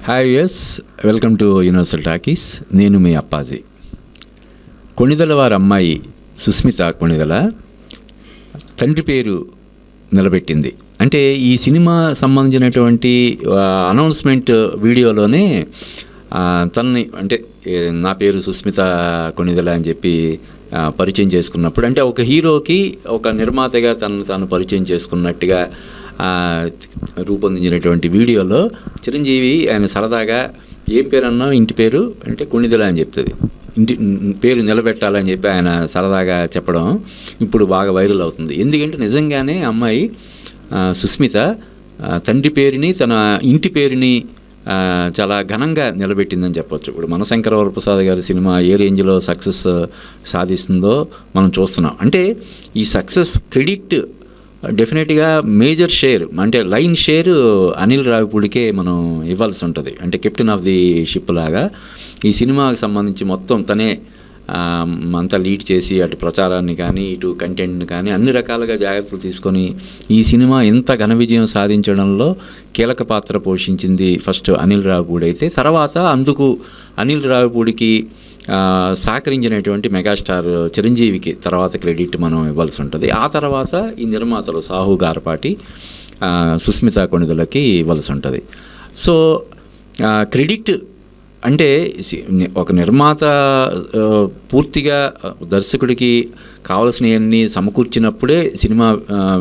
Hi yes, welcome to Universal Talkies. నేను మీ అప్పాజీ. కొణిదెల వారి అమ్మాయి సుస్మిత కొణిదెల తండ్రి పేరు నిలబెట్టింది. అంటే ఈ సినిమా సంబంధించినటువంటి అనౌన్స్మెంట్ వీడియోలోనే తనని అంటే నా పేరు సుస్మిత కొణిదెల అని చెప్పి పరిచయం చేసుకున్నప్పుడు, అంటే ఒక హీరోకి ఒక నిర్మాతగా తను పరిచయం చేసుకున్నట్టుగా రూపొందించినటువంటి వీడియోలో చిరంజీవి ఆయన సరదాగా ఏం పేరు అన్నావు, ఇంటి పేరు అంటే కొణిదెల అని చెప్తుంది. ఇంటి పేరు నిలబెట్టాలని చెప్పి ఆయన సరదాగా చెప్పడం ఇప్పుడు బాగా వైరల్ అవుతుంది. ఎందుకంటే నిజంగానే అమ్మాయి సుస్మిత తండ్రి పేరుని తన ఇంటి పేరుని చాలా ఘనంగా నిలబెట్టిందని చెప్పొచ్చు. ఇప్పుడు మనశంకర వరప్రసాద్ గారి సినిమా ఏ రేంజ్లో సక్సెస్ సాధిస్తుందో మనం చూస్తున్నాం. అంటే ఈ సక్సెస్ క్రెడిట్ డెఫినెట్గా మేజర్ షేర్ అంటే లైన్ షేర్ అనిల్ రావిపూడికే మనం ఇవ్వాల్సి ఉంటుంది. అంటే కెప్టెన్ ఆఫ్ ది షిప్ లాగా ఈ సినిమాకి సంబంధించి మొత్తం తనే అంతా లీడ్ చేసి అటు ప్రచారాన్ని కానీ ఇటు కంటెంట్ని కానీ అన్ని రకాలుగా జాగ్రత్తలు తీసుకొని ఈ సినిమా ఎంత ఘన విజయం సాధించడంలో కీలక పాత్ర పోషించింది ఫస్ట్ అనిల్ రావిపూడి అయితే, తర్వాత అందుకు అనిల్ రావిపూడికి సహకరించినటువంటి మెగాస్టార్ చిరంజీవికి తర్వాత క్రెడిట్ మనం ఇవ్వాల్సి ఉంటుంది. ఆ తర్వాత ఈ నిర్మాతలు సాహు గారపాటి, సుస్మిత కొణిదెలకి ఇవ్వాల్సి ఉంటుంది. సో క్రెడిట్ అంటే ఒక నిర్మాత పూర్తిగా దర్శకుడికి కావలసినవన్నీ సమకూర్చినప్పుడే సినిమా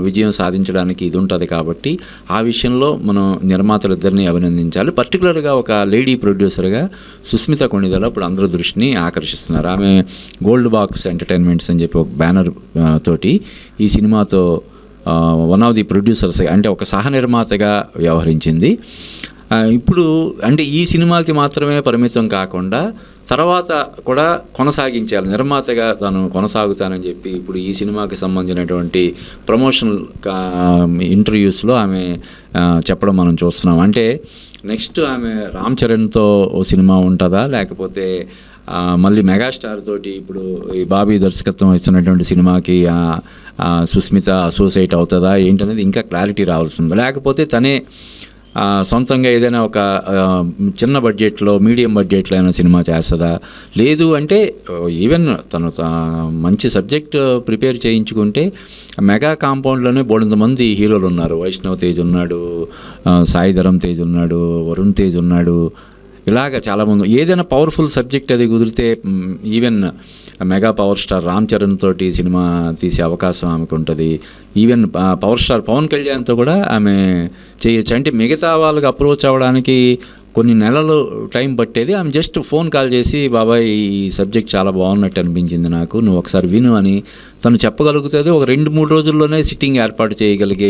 విజయం సాధించడానికి ఇది ఉంటుంది. కాబట్టి ఆ విషయంలో మనం నిర్మాతలిద్దరిని అభినందించాలి. పర్టికులర్గా ఒక లేడీ ప్రొడ్యూసర్గా సుస్మిత కొణిదెల ఇప్పుడు అందరూ దృష్టిని ఆకర్షిస్తున్నారు. ఆమె గోల్డ్ బాక్స్ ఎంటర్టైన్మెంట్స్ అని చెప్పి ఒక బ్యానర్ తోటి ఈ సినిమాతో వన్ ఆఫ్ ది ప్రొడ్యూసర్స్ అంటే ఒక సహ నిర్మాతగా వ్యవహరించింది. ఇప్పుడు అంటే ఈ సినిమాకి మాత్రమే పరిమితం కాకుండా తర్వాత కూడా కొనసాగించాలి, నిర్మాతగా తను కొనసాగుతానని చెప్పి ఇప్పుడు ఈ సినిమాకి సంబంధించినటువంటి ప్రమోషనల్ ఇంటర్వ్యూస్లో ఆమె చెప్పడం మనం చూస్తున్నాం. అంటే నెక్స్ట్ ఆమె రామ్ చరణ్తో ఓ సినిమా ఉంటుందా, లేకపోతే మళ్ళీ మెగాస్టార్ తోటి ఇప్పుడు ఈ బాబీ దర్శకత్వం ఇస్తున్నటువంటి సినిమాకి సుస్మిత అసోసియేట్ అవుతుందా ఏంటనేది ఇంకా క్లారిటీ రావాల్సింది. లేకపోతే తనే సొంతంగా ఏదైనా ఒక చిన్న బడ్జెట్లో మీడియం బడ్జెట్లో అయినా సినిమా చేస్తుందా, లేదు అంటే ఈవెన్ తను మంచి సబ్జెక్ట్ ప్రిపేర్ చేయించుకుంటే మెగా కాంపౌండ్లోనే బోలెంతమంది హీరోలు ఉన్నారు. వైష్ణవ్ తేజ్ ఉన్నాడు, సాయిధరం తేజ్ ఉన్నాడు, వరుణ్ తేజ్ ఉన్నాడు, ఇలాగ చాలామంది. ఏదైనా పవర్ఫుల్ సబ్జెక్ట్ అది కుదిరితే even mega power star Ram Charan తోటి సినిమా తీసే అవకాశం ఆమెకు ఉంటుంది. ఈవెన్ పవర్ స్టార్ పవన్ కళ్యాణ్తో కూడా ఆమె చేయొచ్చు. అంటే మిగతా వాళ్ళకి అప్రోచ్ అవ్వడానికి కొన్ని నెలలు టైం పట్టేది. ఆమె జస్ట్ ఫోన్ కాల్ చేసి బాబాయ్ ఈ సబ్జెక్ట్ చాలా బాగున్నట్టు అనిపించింది నాకు, నువ్వు ఒకసారి విను అని తను చెప్పగలుగుతుంది. ఒక 2-3 రోజుల్లోనే సిట్టింగ్ ఏర్పాటు చేయగలిగే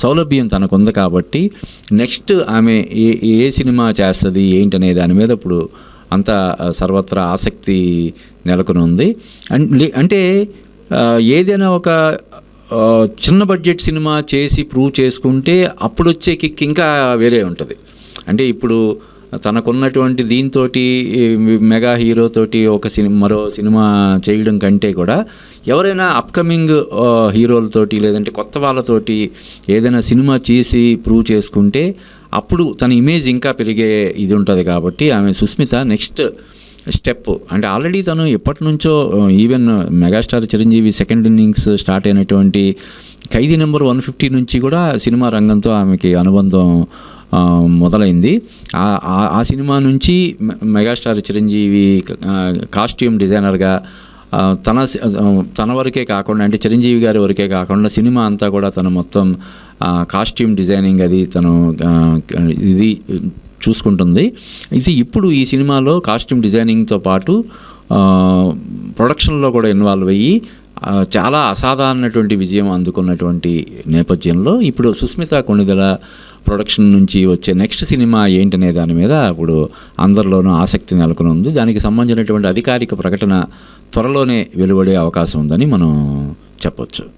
సౌలభ్యం తనకు ఉంది. కాబట్టి నెక్స్ట్ ఆమె ఏ సినిమా చేస్తుంది ఏంటనే దాని మీద ఇప్పుడు అంతా సర్వత్రా ఆసక్తి నెలకొని ఉంది. అంటే ఏదైనా ఒక చిన్న బడ్జెట్ సినిమా చేసి ప్రూవ్ చేసుకుంటే అప్పుడు వచ్చే కిక్ ఇంకా వేరే ఉంటుంది. అంటే ఇప్పుడు తనకున్నటువంటి దీంతో మెగా హీరోతోటి మరో సినిమా చేయడం కంటే కూడా ఎవరైనా అప్కమింగ్ హీరోలతోటి లేదంటే కొత్త వాళ్ళతోటి ఏదైనా సినిమా చేసి ప్రూవ్ చేసుకుంటే అప్పుడు తన ఇమేజ్ ఇంకా పెరిగే ఇది ఉంటుంది. కాబట్టి ఆమె సుస్మిత నెక్స్ట్ స్టెప్ అంటే ఆల్రెడీ తను ఎప్పటి నుంచో even megastar Chiranjeevi second innings start అయినటువంటి ఖైదీ నెంబర్ 150 నుంచి కూడా సినిమా రంగంతో ఆమెకి అనుబంధం మొదలైంది. ఆ సినిమా నుంచి మెగాస్టార్ చిరంజీవి కాస్ట్యూమ్ డిజైనర్గా తన వరకే కాకుండా అంటే చిరంజీవి గారి వరకే కాకుండా సినిమా అంతా కూడా తను మొత్తం కాస్ట్యూమ్ డిజైనింగ్ అది తను ఇది చూసుకుంటుంది. ఇది ఇప్పుడు ఈ సినిమాలో కాస్ట్యూమ్ డిజైనింగ్తో పాటు ప్రొడక్షన్లో కూడా ఇన్వాల్వ్ అయ్యి చాలా అసాధారణటువంటి విజయం అందుకున్నటువంటి నేపథ్యంలో ఇప్పుడు సుస్మిత కొణిదెల ప్రొడక్షన్ నుంచి వచ్చే నెక్స్ట్ సినిమా ఏంటనే దాని మీద ఇప్పుడు అందరిలోనూ ఆసక్తి నెలకొని ఉంది. దానికి సంబంధించినటువంటి అధికారిక ప్రకటన త్వరలోనే వెలువడే అవకాశం ఉందని మనం చెప్పొచ్చు.